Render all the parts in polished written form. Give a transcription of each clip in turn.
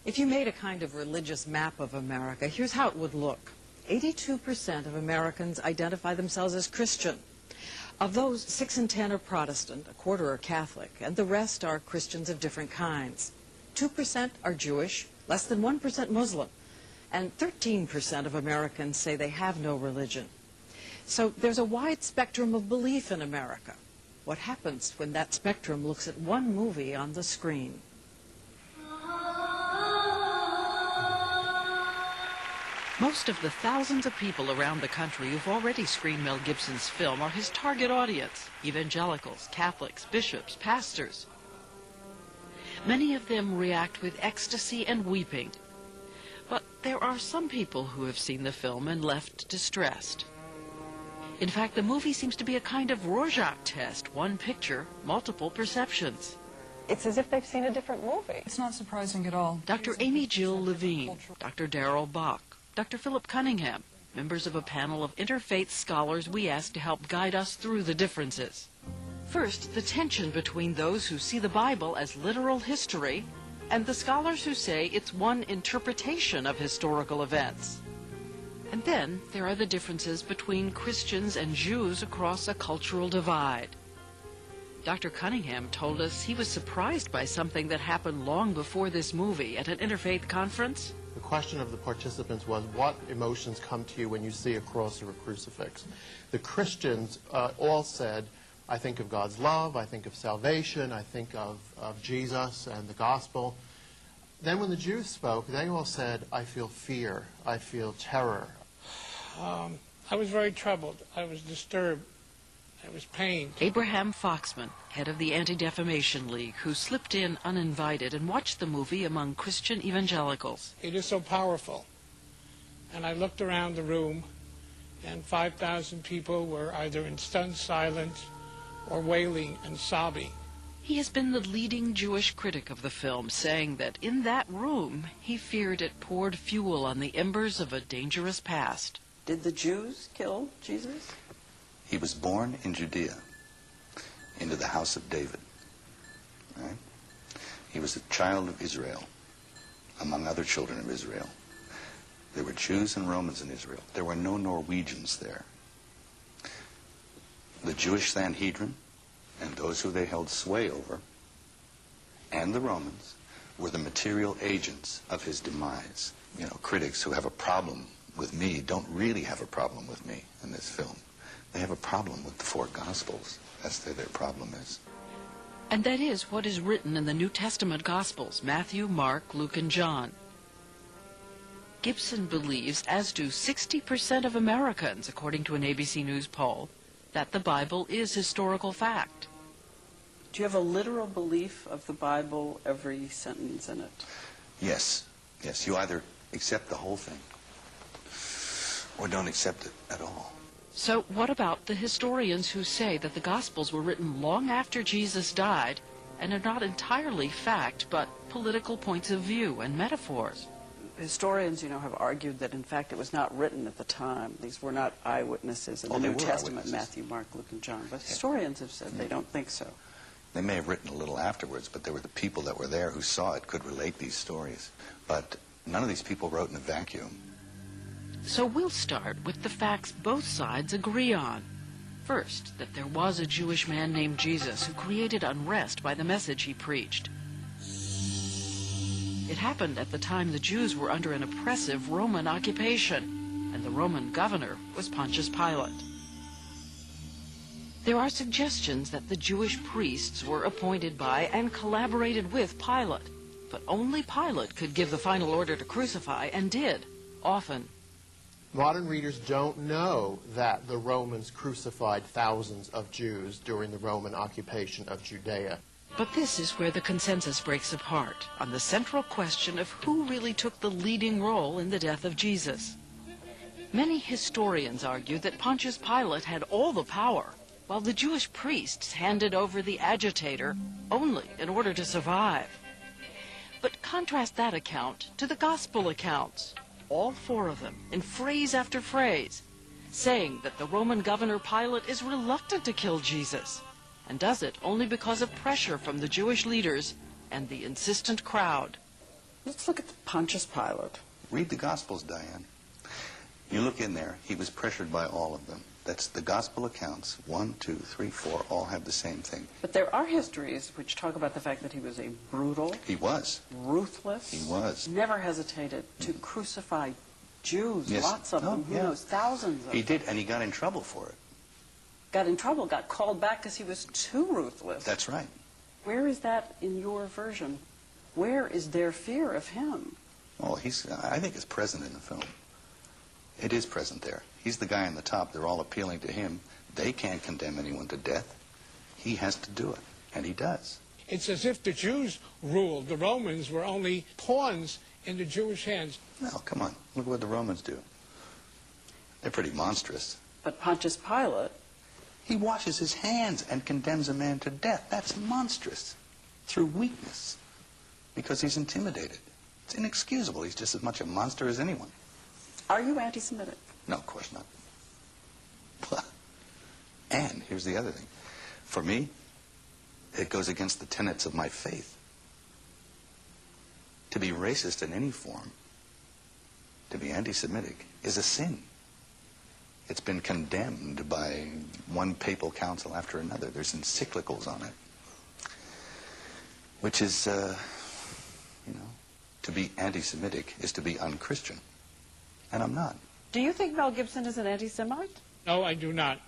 If you made a kind of religious map of America, here's how it would look. 82% of Americans identify themselves as Christian. Of those, 6 in 10 are Protestant, a quarter are Catholic, and the rest are Christians of different kinds. 2% are Jewish, less than 1% Muslim, and 13% of Americans say they have no religion. So there's a wide spectrum of belief in America. What happens when that spectrum looks at one movie on the screen? Most of the thousands of people around the country who've already screened Mel Gibson's film are his target audience: evangelicals, Catholics, bishops, pastors. Many of them react with ecstasy and weeping. But there are some people who have seen the film and left distressed. In fact, the movie seems to be a kind of Rorschach test: one picture, multiple perceptions. It's as if they've seen a different movie. It's not surprising at all. Dr. Amy Jill Levine, Dr. Darrell Bach, Dr. Philip Cunningham, members of a panel of interfaith scholars we asked to help guide us through the differences. First, the tension between those who see the Bible as literal history and the scholars who say it's one interpretation of historical events. And then there are the differences between Christians and Jews across a cultural divide. Dr. Cunningham told us he was surprised by something that happened long before this movie at an interfaith conference. The question of the participants was, what emotions come to you when you see a cross or a crucifix? The Christians all said, I think of God's love, I think of salvation, I think of Jesus and the gospel. Then when the Jews spoke, they all said, I feel fear, I feel terror. I was very troubled. I was disturbed. I was pained. Abraham Foxman, head of the Anti-Defamation League, who slipped in uninvited and watched the movie among Christian evangelicals. It is so powerful. And I looked around the room, and 5,000 people were either in stunned silence or wailing and sobbing. He has been the leading Jewish critic of the film, saying that in that room he feared it poured fuel on the embers of a dangerous past. Did the Jews kill Jesus? He was born in Judea, into the house of David. Right? He was a child of Israel, among other children of Israel. There were Jews and Romans in Israel. There were no Norwegians there. The Jewish Sanhedrin and those who they held sway over, and the Romans, were the material agents of his demise. You know, critics who have a problem with me don't really have a problem with me in this film. They have a problem with the 4 Gospels. That's their problem is. And that is what is written in the New Testament Gospels: Matthew, Mark, Luke, and John. Gibson believes, as do 60% of Americans, according to an ABC News poll, that the Bible is historical fact. Do you have a literal belief of the Bible, every sentence in it? Yes. Yes, you either accept the whole thing or don't accept it at all. So what about the historians who say that the Gospels were written long after Jesus died and are not entirely fact, but political points of view and metaphors? Historians, have argued that, in fact, it was not written at the time. These were not eyewitnesses in the New Testament, Matthew, Mark, Luke, and John. But historians have said they don't think so. They may have written a little afterwards, but there were the people that were there who saw it, could relate these stories. But none of these people wrote in a vacuum. So we'll start with the facts both sides agree on. First, that there was a Jewish man named Jesus who created unrest by the message he preached. It happened at the time the Jews were under an oppressive Roman occupation, and the Roman governor was Pontius Pilate. There are suggestions that the Jewish priests were appointed by and collaborated with Pilate, but only Pilate could give the final order to crucify, and did, often. Modern readers don't know that the Romans crucified thousands of Jews during the Roman occupation of Judea. But this is where the consensus breaks apart, on the central question of who really took the leading role in the death of Jesus. Many historians argue that Pontius Pilate had all the power, while the Jewish priests handed over the agitator only in order to survive. But contrast that account to the gospel accounts, all 4 of them, in phrase after phrase, saying that the Roman governor Pilate is reluctant to kill Jesus, and does it only because of pressure from the Jewish leaders and the insistent crowd. Let's look at Pontius Pilate. Read the Gospels, Diane. You look in there, he was pressured by all of them. That's the Gospel accounts. 1, 2, 3, 4, all have the same thing. But there are histories which talk about the fact that he was a brutal, He was. ruthless, He was. never hesitated to crucify Jews, Yes. lots of them, who yeah. knows, thousands of He them. did, and he got in trouble for it. Got in trouble, got called back because he was too ruthless. That's right. Where is that in your version? Where is their fear of him? Oh, I think it's present in the film. It is present there. He's the guy on the top. They're all appealing to him. They can't condemn anyone to death. He has to do it, and he does. It's as if the Jews ruled. The Romans were only pawns in the Jewish hands. No, come on. Look what the Romans do. They're pretty monstrous. But Pontius Pilate, He washes his hands and condemns a man to death. That's monstrous. Through weakness. Because he's intimidated. It's inexcusable. He's just as much a monster as anyone. are you anti-Semitic? No, of course not. And here's the other thing. For me, it goes against the tenets of my faith. To be racist in any form, to be anti-Semitic, is a sin. It's been condemned by one papal council after another. There's encyclicals on it. Which is, to be anti-Semitic is to be unchristian. And I'm not. Do you think Mel Gibson is an anti-Semite? No, I do not.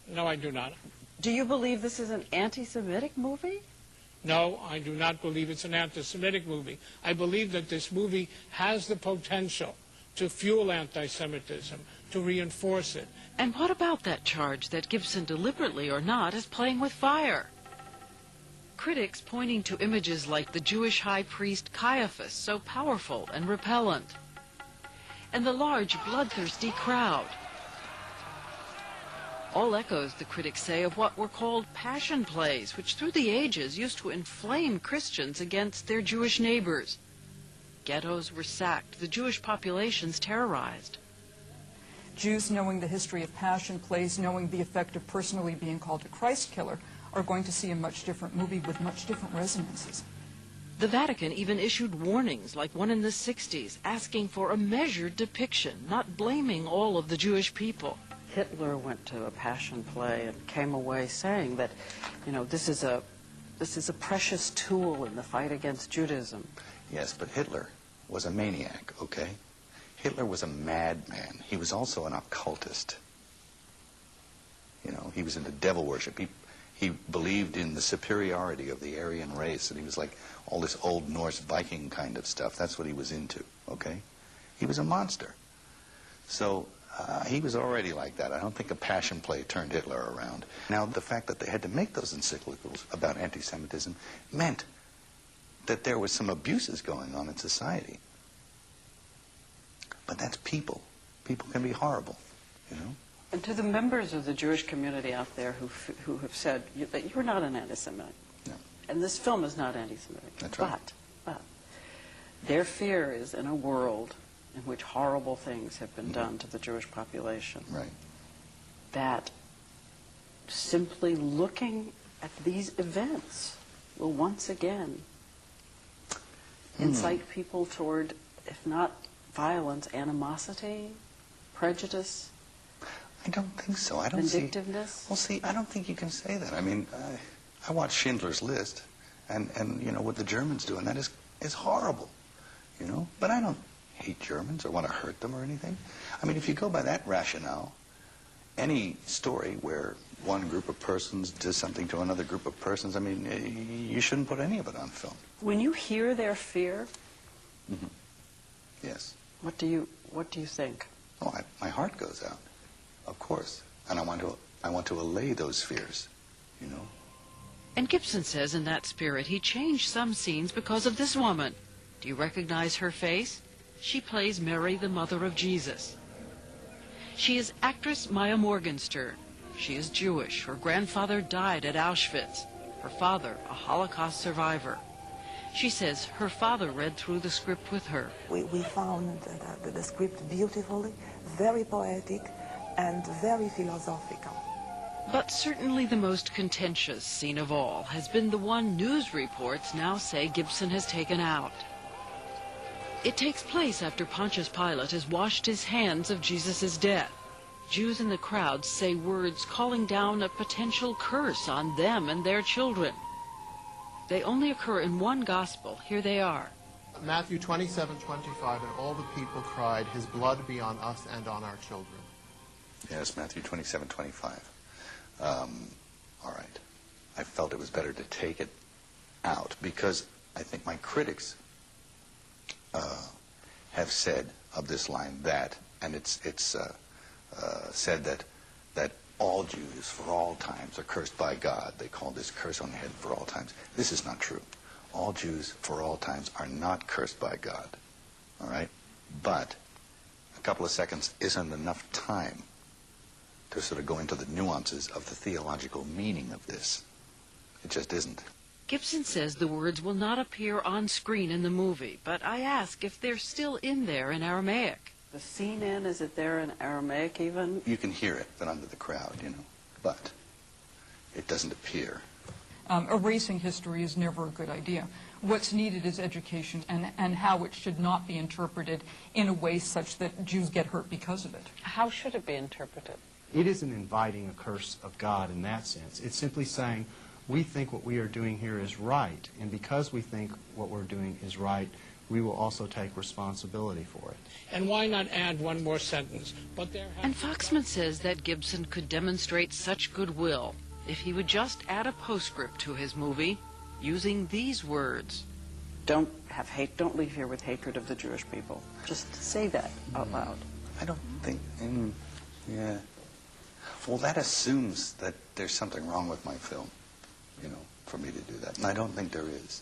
No, I do not. Do you believe this is an anti-Semitic movie? No, I do not believe it's an anti-Semitic movie. I believe that this movie has the potential to fuel anti-Semitism, to reinforce it. And what about that charge that Gibson, deliberately or not, is playing with fire? Critics pointing to images like the Jewish high priest Caiaphas, so powerful and repellent, and the large, bloodthirsty crowd. All echoes, the critics say, of what were called passion plays, which through the ages used to inflame Christians against their Jewish neighbors. Ghettos were sacked, the Jewish populations terrorized. Jews, knowing the history of passion plays, knowing the effect of personally being called a Christ killer, are going to see a much different movie with much different resonances. The Vatican even issued warnings, like one in the 60s, asking for a measured depiction, not blaming all of the Jewish people. Hitler went to a passion play and came away saying that, this is a precious tool in the fight against Judaism. Yes, but Hitler was a maniac, okay? Hitler was a madman. He was also an occultist. He was into devil worship. He believed in the superiority of the Aryan race, and he was like all this old Norse Viking kind of stuff. That's what he was into, okay? He was a monster. So he was already like that. I don't think a passion play turned Hitler around. Now, the fact that they had to make those encyclicals about anti-Semitism meant that there was some abuses going on in society. But that's people. People can be horrible, And to the members of the Jewish community out there who have said that you're not an anti-Semitic, No. and this film is not anti-Semitic, That's right. but their fear is in a world in which horrible things have been done to the Jewish population, Right. that simply looking at these events will once again incite people toward, if not violence, animosity, prejudice, I don't think so. I don't vindictiveness. I don't think you can say that. I mean, I watched Schindler's List, and what the Germans do, and that is horrible, But I don't hate Germans or want to hurt them or anything. I mean, if you go by that rationale, any story where one group of persons does something to another group of persons, I mean, you shouldn't put any of it on film. When you hear their fear, Yes. what do you think? Oh, my heart goes out, of course, and I want to allay those fears, And Gibson says in that spirit he changed some scenes because of this woman. Do you recognize her face? She plays Mary, the mother of Jesus. She is actress Maya Morgenstern. She is Jewish. Her grandfather died at Auschwitz. Her father, a Holocaust survivor. She says her father read through the script with her. We found the script beautifully, very poetic, and very philosophical. But certainly the most contentious scene of all has been the one news reports now say Gibson has taken out. It takes place after Pontius Pilate has washed his hands of Jesus' death. Jews in the crowd say words calling down a potential curse on them and their children. They only occur in one gospel. Here they are. Matthew 27:25, and all the people cried, "His blood be on us and on our children." Yes, Matthew 27:25. All right. I felt it was better to take it out because I think my critics have said of this line that, and it's said that all Jews for all times are cursed by God. They call this curse on the head for all times. This is not true. All Jews for all times are not cursed by God. All right? But a couple of seconds isn't enough time to sort of go into the nuances of the theological meaning of this. It just isn't. Gibson says the words will not appear on screen in the movie, but I ask if they're still in there in Aramaic. The scene in, is it there in Aramaic even? You can hear it, but under the crowd, but it doesn't appear. Erasing history is never a good idea. What's needed is education and how it should not be interpreted in a way such that Jews get hurt because of it. How should it be interpreted? It isn't inviting a curse of God in that sense. It's simply saying, we think what we are doing here is right, and because we think what we're doing is right, we will also take responsibility for it. And why not add one more sentence? But and Foxman says that Gibson could demonstrate such goodwill if he would just add a postscript to his movie using these words. Don't have hate. Don't leave here with hatred of the Jewish people. Just say that out loud. I don't think, yeah. Well, that assumes that there's something wrong with my film, for me to do that. And I don't think there is.